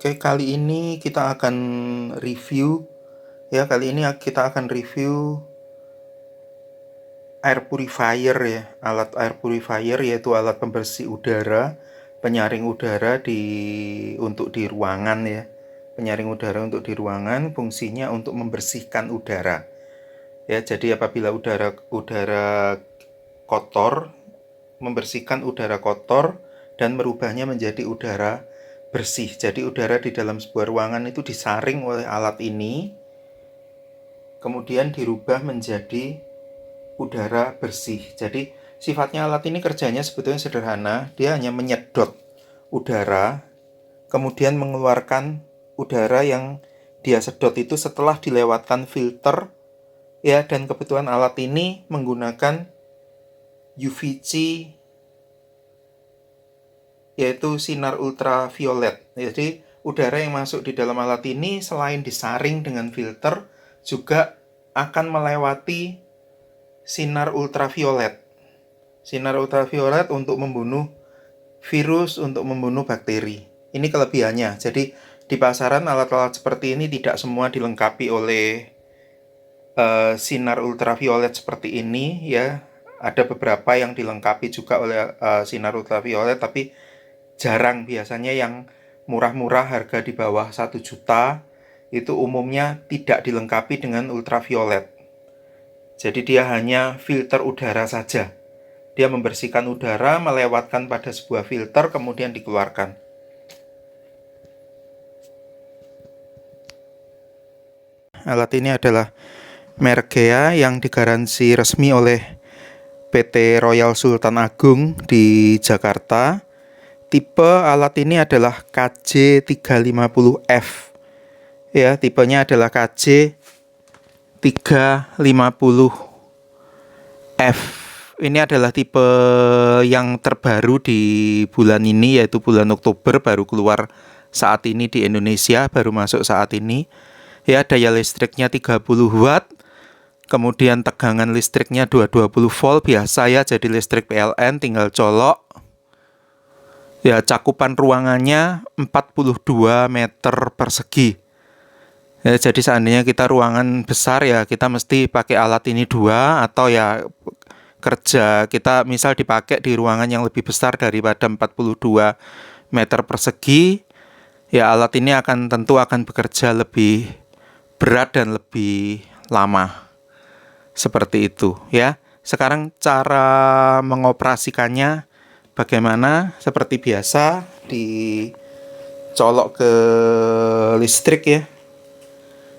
Oke, kali ini kita akan review kita akan review air purifier ya, alat air purifier yaitu alat pembersih udara, penyaring udara untuk di ruangan ya. Penyaring udara untuk di ruangan, fungsinya untuk membersihkan udara. Ya, jadi apabila udara kotor, membersihkan udara kotor dan merubahnya menjadi udara bersih. Jadi udara di dalam sebuah ruangan itu disaring oleh alat ini, kemudian dirubah menjadi udara bersih. Jadi sifatnya alat ini kerjanya sebetulnya sederhana. Dia hanya menyedot udara, kemudian mengeluarkan udara yang dia sedot itu setelah dilewatkan filter ya. Dan kebetulan alat ini menggunakan UVC, yaitu sinar ultraviolet. Jadi udara yang masuk di dalam alat ini selain disaring dengan filter, juga akan melewati sinar ultraviolet. Sinar ultraviolet untuk membunuh virus, untuk membunuh bakteri. Ini kelebihannya. Jadi di pasaran alat-alat seperti ini tidak semua dilengkapi oleh sinar ultraviolet seperti ini ya. Ada beberapa yang dilengkapi juga oleh sinar ultraviolet, tapi jarang. Biasanya yang murah-murah harga di bawah 1 juta itu umumnya tidak dilengkapi dengan ultraviolet. Jadi dia hanya filter udara saja. Dia membersihkan udara, melewatkan pada sebuah filter, kemudian dikeluarkan. Alat ini adalah merek Gea yang digaransi resmi oleh PT Royal Sultan Agung di Jakarta. Tipe alat ini adalah KJ350F. Ya, tipenya adalah KJ350F. Ini adalah tipe yang terbaru di bulan ini, yaitu bulan Oktober, baru keluar saat ini di Indonesia, baru masuk saat ini. Ya, daya listriknya 30 watt. Kemudian tegangan listriknya 220 volt biasa ya, jadi listrik PLN tinggal colok. Ya, cakupan ruangannya 42 meter persegi. Ya, jadi seandainya kita ruangan besar ya, kita mesti pakai alat ini 2, atau ya kerja kita misal dipakai di ruangan yang lebih besar daripada 42 meter persegi, ya alat ini tentu akan bekerja lebih berat dan lebih lama. Seperti itu ya. Sekarang cara mengoperasikannya bagaimana? Seperti biasa, dicolok ke listrik ya.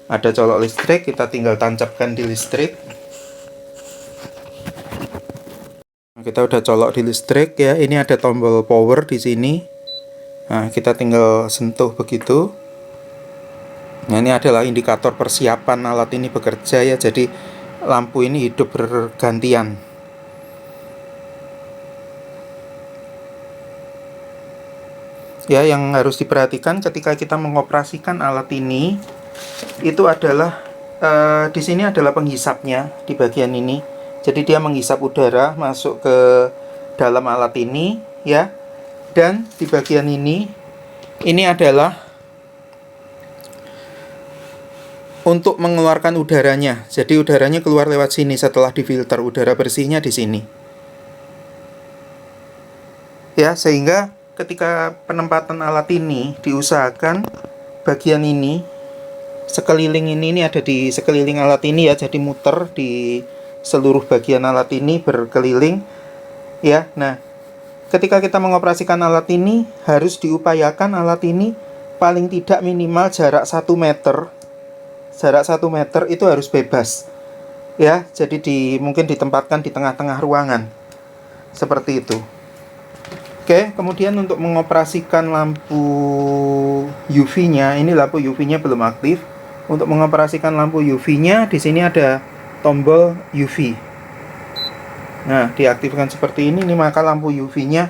Ada colok listrik, kita tinggal tancapkan di listrik. Kita udah colok di listrik ya. Ini ada tombol power di sini. Nah, kita tinggal sentuh begitu. Nah, ini adalah indikator persiapan alat ini bekerja ya. Jadi lampu ini hidup bergantian. Ya, yang harus diperhatikan ketika kita mengoperasikan alat ini itu adalah di sini adalah penghisapnya di bagian ini. Jadi dia menghisap udara masuk ke dalam alat ini ya. Dan di bagian ini adalah untuk mengeluarkan udaranya. Jadi udaranya keluar lewat sini setelah difilter, udara bersihnya di sini. Ya, sehingga ketika penempatan alat ini diusahakan bagian ini, sekeliling ini ada di sekeliling alat ini ya, jadi muter di seluruh bagian alat ini berkeliling ya. Nah, ketika kita mengoperasikan alat ini harus diupayakan alat ini paling tidak minimal jarak 1 meter. Jarak 1 meter itu harus bebas ya. Jadi mungkin ditempatkan di tengah-tengah ruangan. Seperti itu. Oke, kemudian untuk mengoperasikan lampu UV-nya, ini lampu UV-nya belum aktif. Untuk mengoperasikan lampu UV-nya, di sini ada tombol UV. Nah, diaktifkan seperti ini maka lampu UV-nya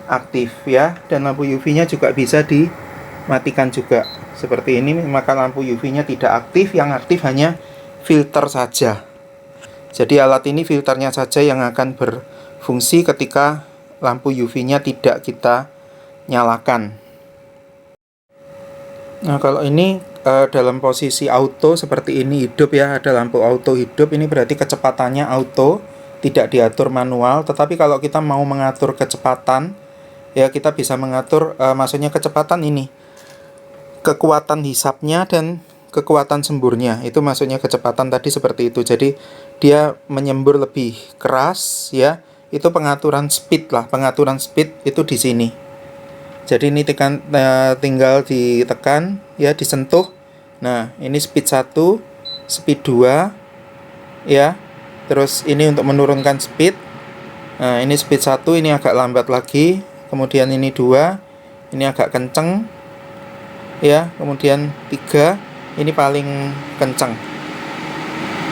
aktif ya. Dan lampu UV-nya juga bisa dimatikan juga. Seperti ini, maka lampu UV-nya tidak aktif. Yang aktif hanya filter saja. Jadi alat ini filternya saja yang akan berfungsi ketika lampu UV-nya tidak kita nyalakan. Nah, kalau ini dalam posisi auto seperti ini hidup ya, ada lampu auto hidup, ini berarti kecepatannya auto, tidak diatur manual. Tetapi kalau kita mau mengatur kecepatan, ya kita bisa mengatur, maksudnya kecepatan ini, kekuatan hisapnya dan kekuatan semburnya. Itu maksudnya kecepatan tadi seperti itu. Jadi dia menyembur lebih keras ya. Itu pengaturan speed lah, pengaturan speed itu di sini. Jadi ini tinggal ditekan ya, disentuh. Nah, ini speed 1, speed 2 ya. Terus ini untuk menurunkan speed. Nah, ini speed 1, ini agak lambat lagi. Kemudian ini 2, ini agak kenceng. Ya, kemudian 3, ini paling kenceng.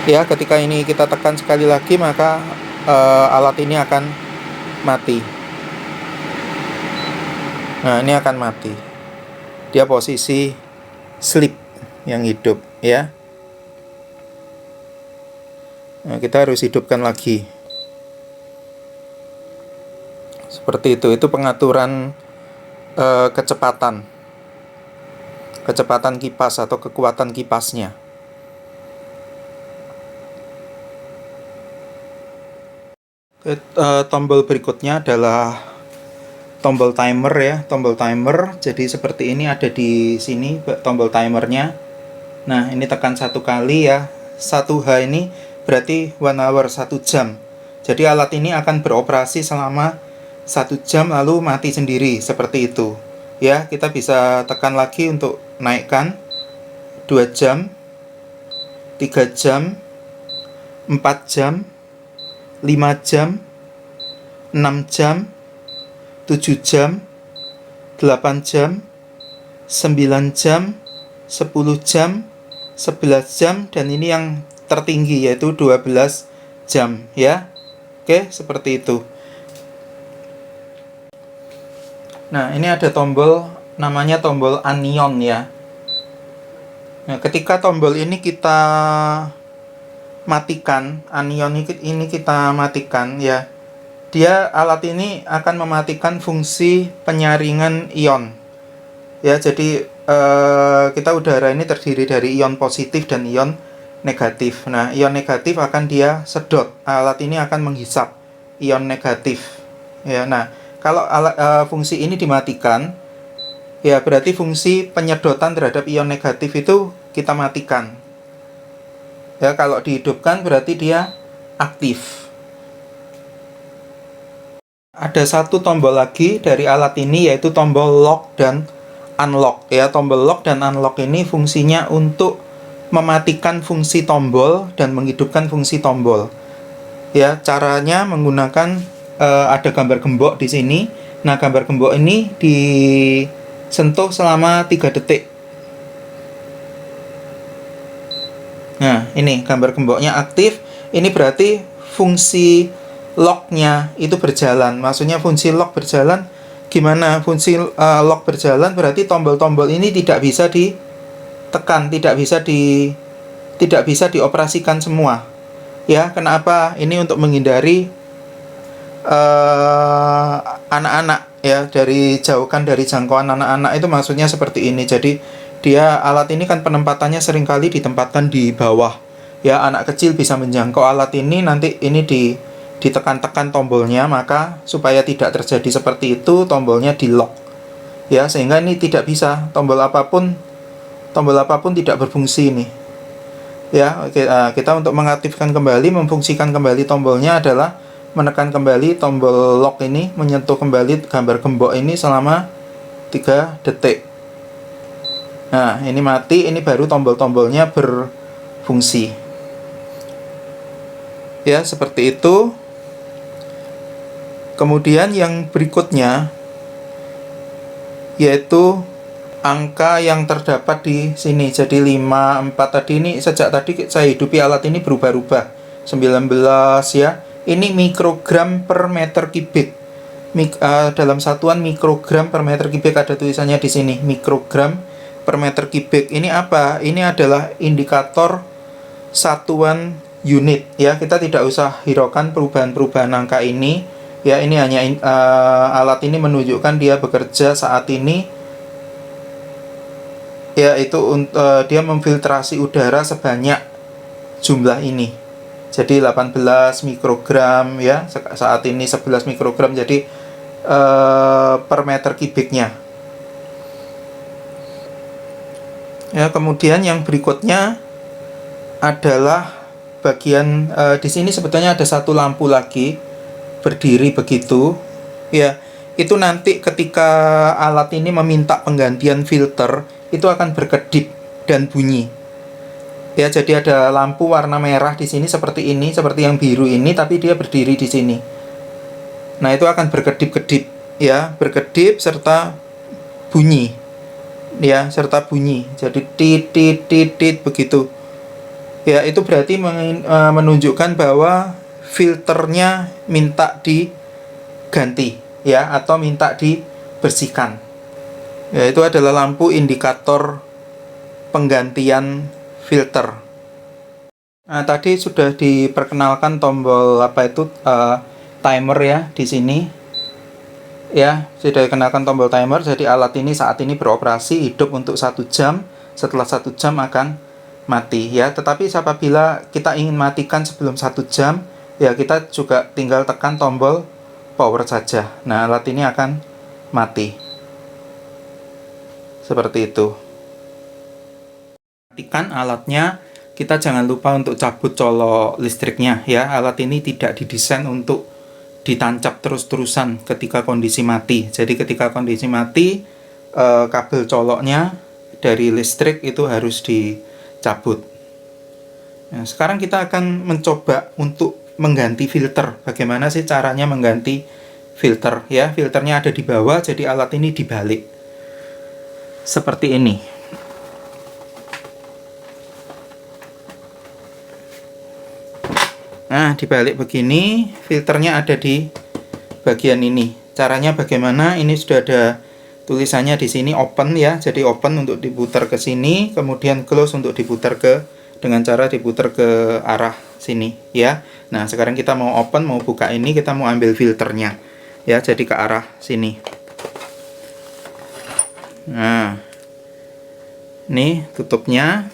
Ya, ketika ini kita tekan sekali lagi, maka alat ini akan mati. Nah, ini akan mati. Dia posisi sleep yang hidup ya. Nah, kita harus hidupkan lagi. Seperti itu pengaturan kecepatan. Kecepatan kipas atau kekuatan kipasnya. Tombol berikutnya adalah tombol timer ya, tombol timer. Jadi seperti ini ada di sini tombol timernya. Nah, ini tekan satu kali ya. 1H ini berarti 1 hour, 1 jam. Jadi alat ini akan beroperasi selama 1 jam lalu mati sendiri, seperti itu. Ya, kita bisa tekan lagi untuk naikkan 2 jam, 3 jam, 4 jam, 5 jam, 6 jam, 7 jam, 8 jam, 9 jam, 10 jam, 11 jam, dan ini yang tertinggi yaitu 12 jam ya. Oke, seperti itu. Nah, ini ada tombol namanya tombol anion ya. Nah, ketika tombol ini kita matikan, anion ini kita matikan ya, alat ini akan mematikan fungsi penyaringan ion ya. Jadi kita udara ini terdiri dari ion positif dan ion negatif. Nah, ion negatif akan dia sedot, alat ini akan menghisap ion negatif ya. Nah, kalau fungsi ini dimatikan ya, berarti fungsi penyedotan terhadap ion negatif itu kita matikan. Ya, kalau dihidupkan berarti dia aktif. Ada satu tombol lagi dari alat ini yaitu tombol lock dan unlock ya. Tombol lock dan unlock ini fungsinya untuk mematikan fungsi tombol dan menghidupkan fungsi tombol. Ya, caranya menggunakan ada gambar gembok di sini. Nah, gambar gembok ini disentuh selama 3 detik. Nah, ini gambar gemboknya aktif. Ini berarti fungsi locknya itu berjalan. Maksudnya fungsi lock berjalan gimana? Fungsi lock berjalan berarti tombol-tombol ini tidak bisa ditekan, tidak bisa dioperasikan semua. Ya, kenapa? Ini untuk menghindari anak-anak ya, jauhkan dari jangkauan anak-anak, itu maksudnya seperti ini. Jadi alat ini kan penempatannya seringkali ditempatkan di bawah ya, anak kecil bisa menjangkau alat ini, nanti ini ditekan-tekan tombolnya, maka supaya tidak terjadi seperti itu tombolnya di lock ya, sehingga ini tidak bisa tombol apapun tidak berfungsi ini ya. Oke, kita untuk mengaktifkan kembali, memfungsikan kembali tombolnya adalah menekan kembali tombol lock ini, menyentuh kembali gambar gembok ini selama 3 detik. Nah, ini mati, ini baru tombol-tombolnya berfungsi. Ya, seperti itu. Kemudian yang berikutnya yaitu angka yang terdapat di sini. Jadi 54 tadi ini, sejak tadi saya hidupi alat ini berubah-ubah. 19 ya. Ini mikrogram per meter kubik. Dalam satuan mikrogram per meter kubik, ada tulisannya di sini, mikrogram per meter kubik. Ini apa? Ini adalah indikator satuan unit ya. Kita tidak usah hiraukan perubahan-perubahan angka ini ya. Ini hanya alat ini menunjukkan dia bekerja saat ini Ya, itu dia memfiltrasi udara sebanyak jumlah ini. Jadi 18 mikrogram ya, saat ini 11 mikrogram, jadi per meter kubiknya. Ya, kemudian yang berikutnya adalah bagian di sini sebetulnya ada satu lampu lagi berdiri begitu. Ya, itu nanti ketika alat ini meminta penggantian filter, itu akan berkedip dan bunyi. Ya, jadi ada lampu warna merah di sini seperti ini, seperti yang biru ini, tapi dia berdiri di sini. Nah, itu akan berkedip-kedip, ya, berkedip serta bunyi, ya, serta bunyi. Jadi tit tit tit tit begitu. Ya, itu berarti menunjukkan bahwa filternya minta diganti, ya, atau minta dibersihkan. Ya, itu adalah lampu indikator penggantian filter. Nah, tadi sudah diperkenalkan tombol timer ya di sini. Ya, sudah dikenalkan tombol timer. Jadi alat ini saat ini beroperasi hidup untuk 1 jam. Setelah 1 jam akan mati ya. Tetapi apabila kita ingin matikan sebelum 1 jam, ya kita juga tinggal tekan tombol power saja. Nah, alat ini akan mati. Seperti itu. Matikan alatnya, kita jangan lupa untuk cabut colok listriknya ya. Alat ini tidak didesain untuk ditancap terus-terusan ketika kondisi mati. Jadi ketika kondisi mati, kabel coloknya dari listrik itu harus dicabut. Nah, sekarang kita akan mencoba untuk mengganti filter. Bagaimana sih caranya mengganti filter ya? Filternya ada di bawah, jadi alat ini dibalik seperti ini. Nah, dibalik begini, filternya ada di bagian ini. Caranya bagaimana? Ini sudah ada tulisannya di sini open ya. Jadi open untuk diputar ke sini, kemudian close untuk diputar dengan cara diputar ke arah sini ya. Nah, sekarang kita mau open, mau buka ini, kita mau ambil filternya ya, jadi ke arah sini. Nah, ini tutupnya.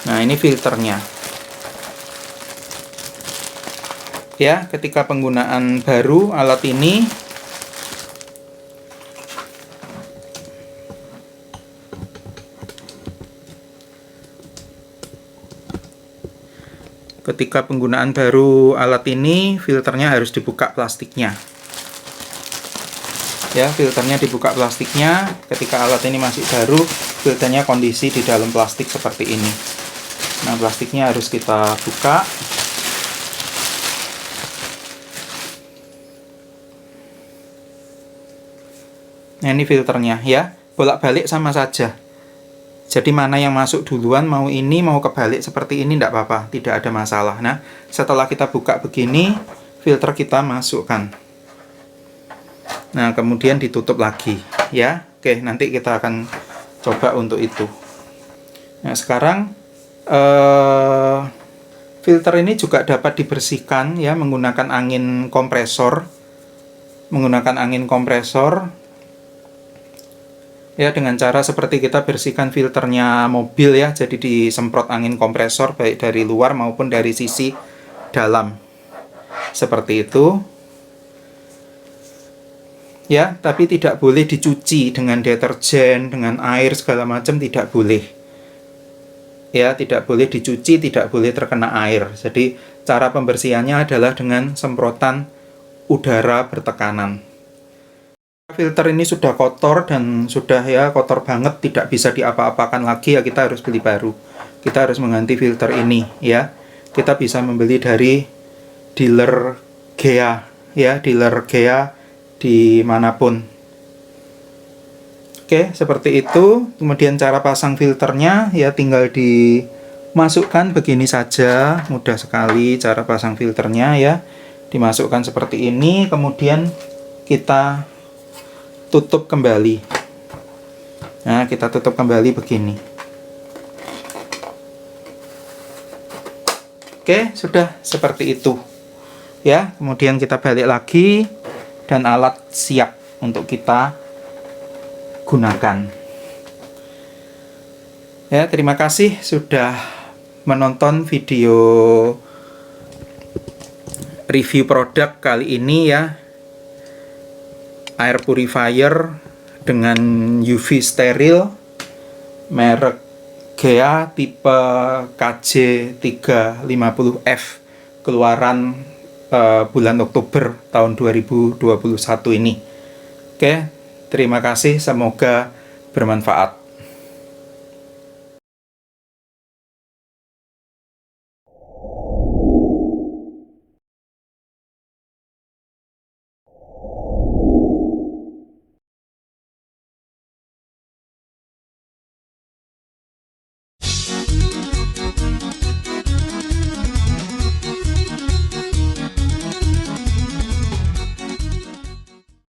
Nah, ini filternya. Ya, ketika penggunaan baru alat ini, filternya harus dibuka plastiknya. Ya, filternya dibuka plastiknya. Ketika alat ini masih baru, filternya kondisi di dalam plastik seperti ini. Nah, plastiknya harus kita buka. Nah, ini filternya ya. Bolak-balik sama saja. Jadi mana yang masuk duluan, mau ini mau kebalik seperti ini tidak apa-apa, tidak ada masalah. Nah, setelah kita buka begini, filter kita masukkan. Nah, kemudian ditutup lagi ya. Oke, nanti kita akan coba untuk itu. Nah, sekarang filter ini juga dapat dibersihkan ya menggunakan angin kompresor. Ya, dengan cara seperti kita bersihkan filternya mobil ya. Jadi disemprot angin kompresor baik dari luar maupun dari sisi dalam. Seperti itu. Ya, tapi tidak boleh dicuci dengan deterjen, dengan air segala macam, tidak boleh. Ya, tidak boleh dicuci, tidak boleh terkena air. Jadi cara pembersihannya adalah dengan semprotan udara bertekanan. Filter ini sudah kotor dan sudah ya kotor banget, tidak bisa diapa-apakan lagi ya, kita harus beli baru. Kita harus mengganti filter ini ya. Kita bisa membeli dari dealer Gea ya, dealer Gea dimanapun. Oke, seperti itu. Kemudian cara pasang filternya ya tinggal dimasukkan begini saja, mudah sekali cara pasang filternya ya. Dimasukkan seperti ini, kemudian kita tutup kembali. Nah, kita tutup kembali begini. Oke, sudah seperti itu. Ya, kemudian kita balik lagi dan alat siap untuk kita gunakan. Ya, terima kasih sudah menonton video review produk kali ini ya. Air purifier dengan UV steril merek GEA tipe KJ350F keluaran bulan Oktober tahun 2021 ini. Oke, terima kasih, semoga bermanfaat.